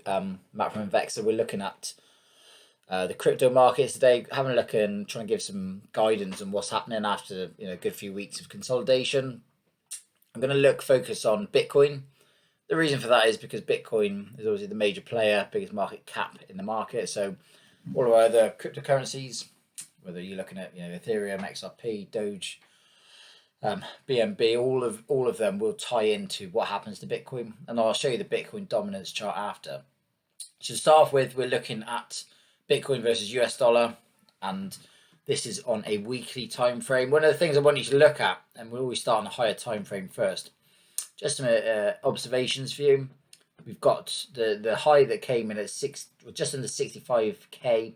Matt from Investor. We're looking at the crypto markets today, having a look and trying to give some guidance on what's happening after a good few weeks of consolidation. I'm going to focus on Bitcoin. The reason for that is because Bitcoin is obviously the major player, biggest market cap in the market. So all of our other cryptocurrencies, whether you're looking at Ethereum, XRP, Doge, BNB, all of them will tie into what happens to Bitcoin, and I'll show you the Bitcoin dominance chart after. So to start off with, we're looking at Bitcoin versus US dollar, and this is on a weekly time frame. One of the things I want you to look at, and we'll always start on a higher time frame first, just some observations for you. We've got the high that came in at just under 65k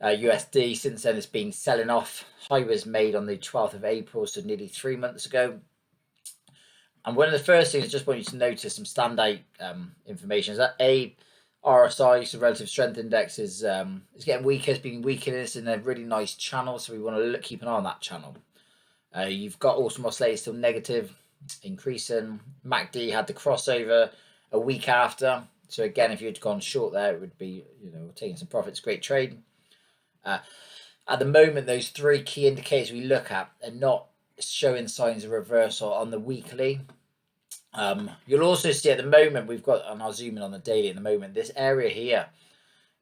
USD. Since then, it's been selling off. High was made on the 12th of April, so nearly 3 months ago. And one of the first things I just want you to notice, some standout information, is that RSI, so relative strength index, is getting weaker. It's been weakening. It's in a really nice channel, so we want to keep an eye on that channel. You've got awesome oscillator still negative, increasing. MACD had the crossover a week after. So again, if you'd gone short there, it would be taking some profits. Great trade. At the moment, those three key indicators we look at are not showing signs of reversal on the weekly. You'll also see at the moment we've got, and I'll zoom in on the daily at the moment, this area here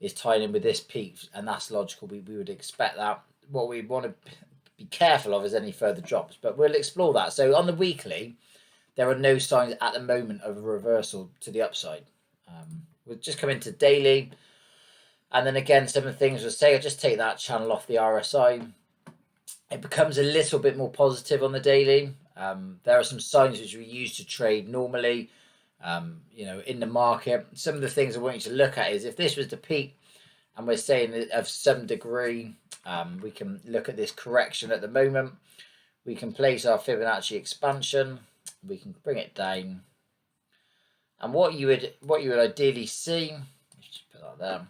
is tying in with this peak, and that's logical. We would expect that. What we want to be careful of is any further drops, but we'll explore that. So on the weekly, there are no signs at the moment of a reversal to the upside. We'll just come into daily. And then again, some of the things we'll say, I'll just take that channel off the RSI. It becomes a little bit more positive on the daily. There are some signs which we use to trade normally, in the market. Some of the things I want you to look at is if this was the peak, and we're saying of some degree, we can look at this correction at the moment. We can place our Fibonacci expansion. We can bring it down. And what you would ideally see, let's just put that there,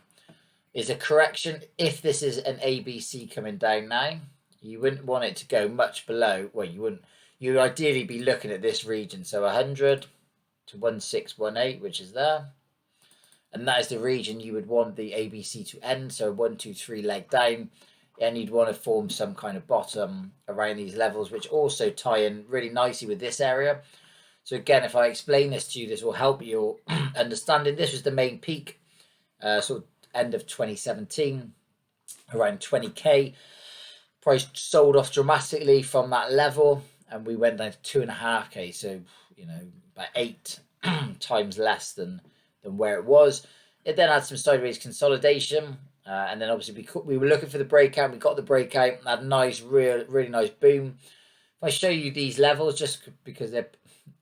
is a correction. If this is an ABC coming down now, you wouldn't want it to go much below. Well, you wouldn't. You'd ideally be looking at this region, so 100 to 1618, which is there, and that is the region you would want the ABC to end. So 1, 2, 3 leg down, and you'd want to form some kind of bottom around these levels, which also tie in really nicely with this area. So again, if I explain this to you, this will help your understanding. This was the main peak, sort of end of 2017, around 20k. Price sold off dramatically from that level, and we went down to 2.5k. So about 8 times less than where it was. It then had some sideways consolidation, and then obviously we were looking for the breakout. We got the breakout, had a nice, really nice boom. If I show you these levels, just because they're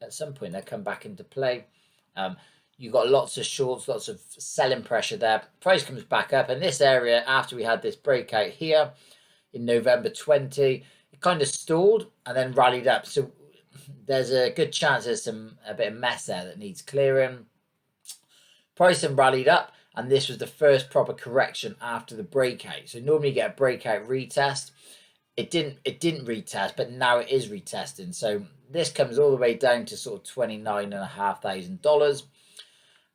at some point they come back into play. You've got lots of shorts, lots of selling pressure there. Price comes back up, and this area, after we had this breakout here in November 20, it kind of stalled and then rallied up. So there's a good chance there's a bit of mess there that needs clearing. Price then rallied up, and this was the first proper correction after the breakout. So normally you get a breakout retest. It didn't retest, but now it is retesting. So this comes all the way down to sort of $29,500.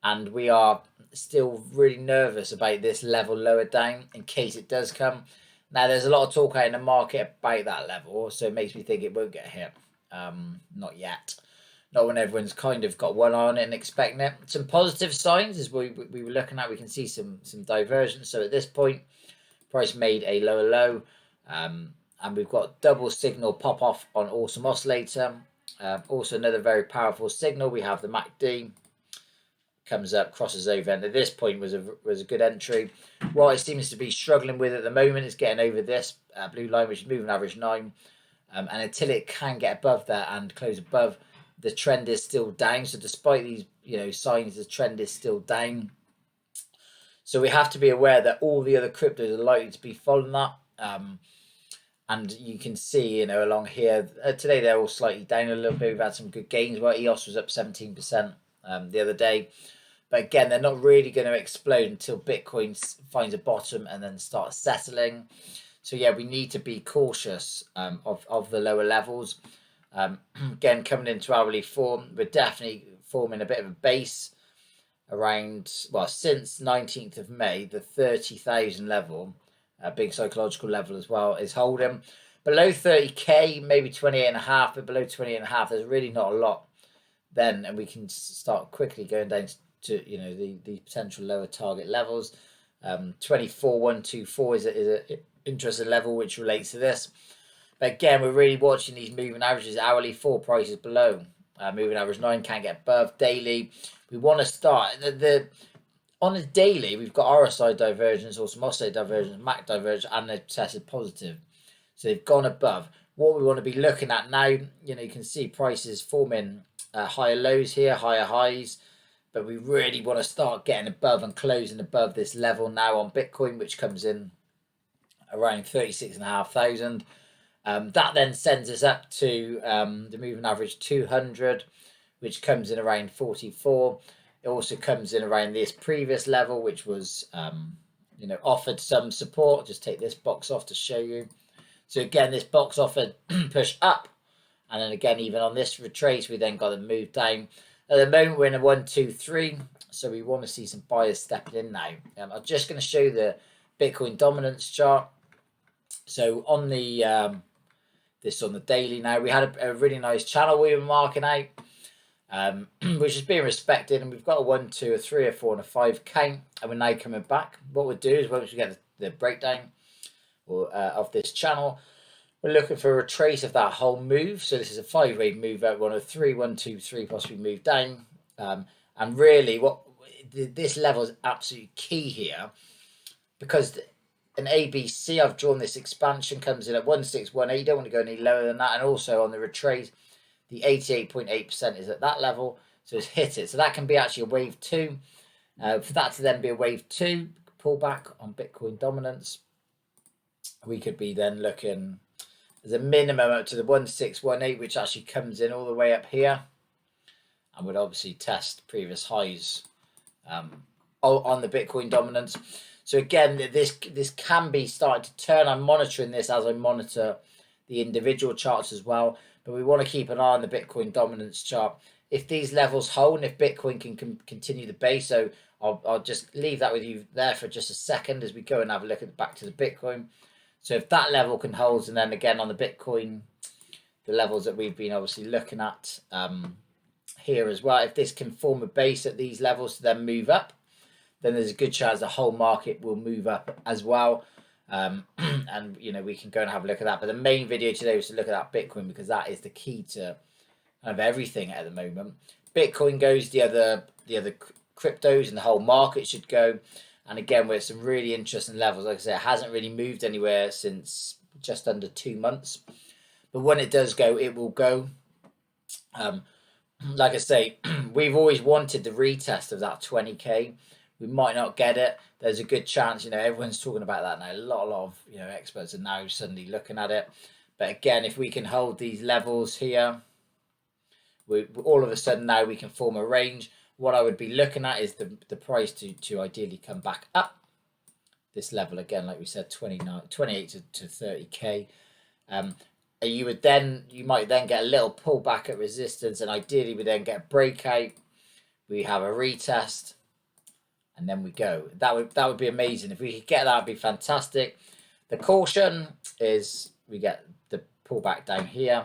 And we are still really nervous about this level lower down in case it does come. Now, there's a lot of talk out in the market about that level, so it makes me think it won't get hit. Not yet. Not when everyone's kind of got one eye on it and expecting it. Some positive signs as we were looking at. We can see some divergence. So at this point, price made a lower low. And we've got double signal pop off on Awesome Oscillator. Also another very powerful signal. We have the MACD. Comes up, crosses over, and at this point was a good entry. What it seems to be struggling with at the moment is getting over this blue line, which is moving average 9, and until it can get above that and close above, the trend is still down. So despite these signs, the trend is still down. So we have to be aware that all the other cryptos are likely to be following that. And you can see, along here today they're all slightly down a little bit. We've had some good gains. Well, EOS was up 17% the other day. But again, they're not really going to explode until Bitcoin finds a bottom and then starts settling. So yeah, we need to be cautious of the lower levels. Again, coming into hourly form, we're definitely forming a bit of a base. around, well, since 19th of May, the 30,000 level, a big psychological level as well, is holding. Below 30k, maybe 28.5, but below 28.5, there's really not a lot then, and we can start quickly going down to the potential lower target levels. 24,124 is a interesting level which relates to this. But again, we're really watching these moving averages. Hourly 4 prices below. Moving average 9 can't get above. Daily, we want to start on a daily. We've got RSI divergence, or some OSI divergence, MAC divergence, and they've tested positive. So they've gone above. What we want to be looking at now, you can see prices forming higher lows here, higher highs. But we really want to start getting above and closing above this level now on Bitcoin, which comes in around 36,500. That then sends us up to the moving average 200, which comes in around 44. It also comes in around this previous level, which was offered some support. Just take this box off to show you. So again, this box offered push up, and then again, even on this retrace, we then got a move down. At the moment, we're in a 1, 2, 3, so we want to see some buyers stepping in now. I'm just going to show the Bitcoin dominance chart. So on the this on the daily now, we had a really nice channel we were marking out, which is being respected, and we've got a 1, 2, a 3, a 4, and a 5 count, and we're now coming back. What we'll do is once we get the breakdown of this channel, we're looking for a retrace of that whole move. So this is a 5-way move out, 1, 3, 1, 2, 3, possibly move down. And really, this level is absolutely key here, because an ABC, I've drawn this expansion, comes in at 1618. You don't want to go any lower than that. And also on the retrace, the 88.8% is at that level, so it's hit it. So that can be actually a wave 2. For that to then be a wave 2 pullback on Bitcoin dominance, we could be then looking as a minimum up to the 1618, which actually comes in all the way up here, and would obviously test previous highs on the Bitcoin dominance. So again, this can be starting to turn. I'm monitoring this as I monitor the individual charts as well, but we want to keep an eye on the Bitcoin dominance chart. If these levels hold, and if Bitcoin can continue the base, so I'll just leave that with you there for just a second as we go and have a look at back to the Bitcoin. So if that level can hold, and then again on the Bitcoin, the levels that we've been obviously looking at here as well, if this can form a base at these levels to then move up, then there's a good chance the whole market will move up as well. And we can go and have a look at that. But the main video today was to look at that Bitcoin, because that is the key to kind of everything at the moment. Bitcoin goes, the other cryptos and the whole market should go. And again, we're at some really interesting levels. Like I said, it hasn't really moved anywhere since just under 2 months. But when it does go, it will go. Like I say, we've always wanted the retest of that 20k. We might not get it. There's a good chance, everyone's talking about that now. A lot of, experts are now suddenly looking at it. But again, if we can hold these levels here, all of a sudden now we can form a range. What I would be looking at is the price to ideally come back up this level again, like we said, 28 to 30k. You might then get a little pullback at resistance, and ideally we then get a breakout. We have a retest, and then we go. That would be amazing. If we could get that, it'd be fantastic. The caution is we get the pullback down here.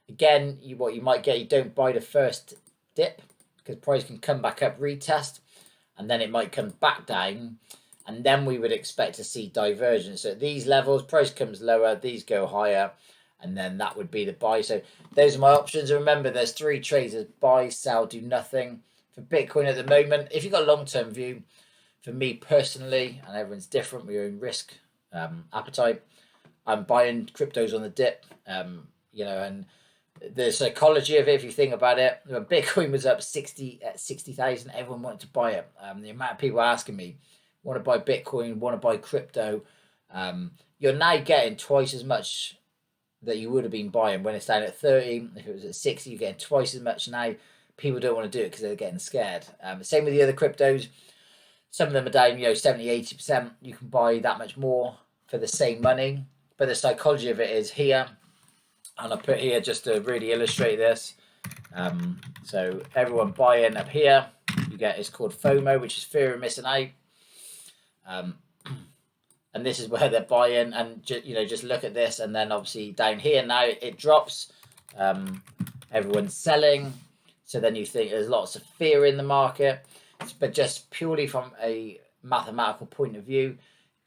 Again, what you might get, you don't buy the first dip, because price can come back up, retest, and then it might come back down, and then we would expect to see divergence. So at these levels, price comes lower, these go higher, and then that would be the buy. So those are my options. Remember, there's 3 trades: buy, sell, do nothing. For Bitcoin at the moment, if you've got a long-term view, for me personally, and everyone's different, we own risk appetite, I'm buying cryptos on the dip, and the psychology of it, if you think about it, when Bitcoin was up 60,000, everyone wanted to buy it. The amount of people asking me, want to buy Bitcoin, want to buy crypto, you're now getting twice as much that you would have been buying when it's down at 30. If it was at 60, you're getting twice as much now. People don't want to do it because they're getting scared. Same with the other cryptos. Some of them are down, 70, 80%. You can buy that much more for the same money. But the psychology of it is here. And I put here just to really illustrate this. So everyone buying up here, you get is called FOMO, which is fear of missing out. And this is where they're buying, and just look at this, and then obviously down here now it drops. Everyone's selling, so then you think there's lots of fear in the market. But just purely from a mathematical point of view,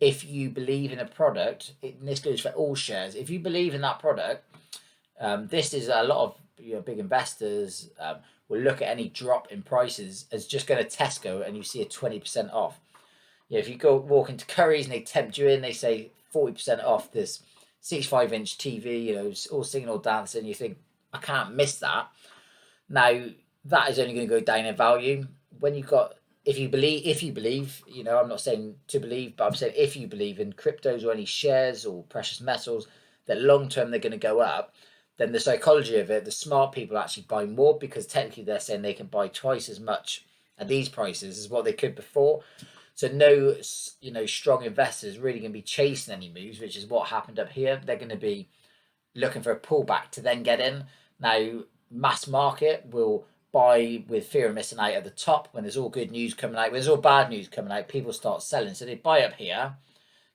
if you believe in a product, and this goes for all shares, if you believe in that product, this is a lot of big investors will look at any drop in prices as just going to Tesco and you see a 20% off. If you go walk into Curry's and they tempt you in, they say 40% off this 65-inch TV, all singing, all dancing, you think, I can't miss that. Now, that is only going to go down in value. When you've got, if you believe, I'm not saying to believe, but I'm saying if you believe in cryptos or any shares or precious metals, that long term they're going to go up, then the psychology of it, the smart people actually buy more, because technically they're saying they can buy twice as much at these prices as what they could before. So no, strong investors really going to be chasing any moves, which is what happened up here. They're going to be looking for a pullback to then get in. Now, mass market will buy with fear of missing out at the top when there's all good news coming out. When there's all bad news coming out, people start selling. So they buy up here,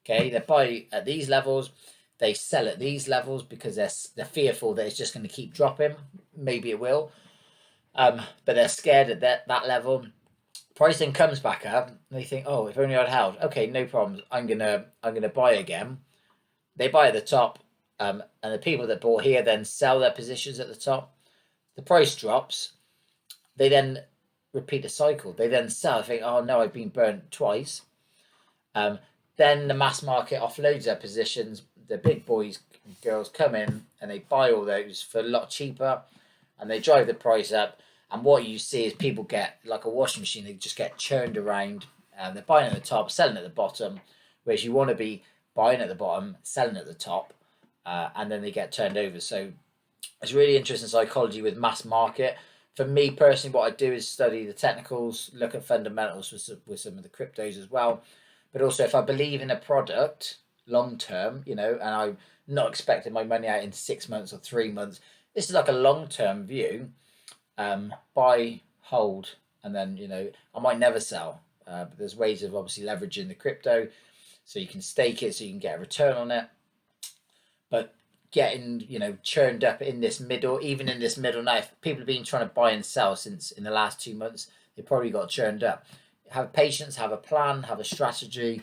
okay? They buy at these levels. They sell at these levels because they're fearful that it's just going to keep dropping. Maybe it will, but they're scared at that level. Price then comes back up, and they think, oh, if only I'd held. Okay, no problems. I'm gonna buy again. They buy at the top, and the people that bought here then sell their positions at the top. The price drops. They then repeat the cycle. They then sell. Think, oh no, I've been burnt twice. Then the mass market offloads their positions. The big boys and girls come in and they buy all those for a lot cheaper, and they drive the price up. And what you see is people get, like a washing machine, they just get churned around. They're buying at the top, selling at the bottom, whereas you want to be buying at the bottom, selling at the top, and then they get turned over. So it's really interesting psychology with mass market. For me personally, what I do is study the technicals, look at fundamentals with some of the cryptos as well. But also, if I believe in a product long term, and I'm not expecting my money out in 6 months or 3 months, this is like a long term view. Buy, hold, and then I might never sell. But there's ways of obviously leveraging the crypto, so you can stake it, so you can get a return on it. But getting churned up in this middle, even in this middle now, if people have been trying to buy and sell since in the last 2 months, they probably got churned up. Have patience, have a plan, have a strategy.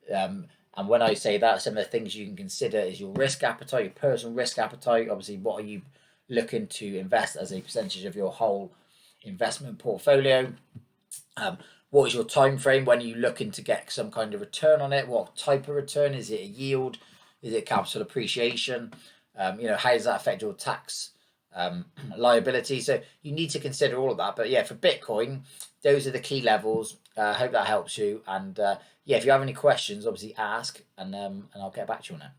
And when I say that, some of the things you can consider is your risk appetite, your personal risk appetite. Obviously, what are you looking to invest as a percentage of your whole investment portfolio? What is your time frame? When are you looking to get some kind of return on it? What type of return? Is it a yield? Is it capital appreciation? How does that affect your tax liability? So you need to consider all of that. But yeah, for Bitcoin, those are the key levels. I hope that helps you. And if you have any questions, obviously ask, and I'll get back to you on it.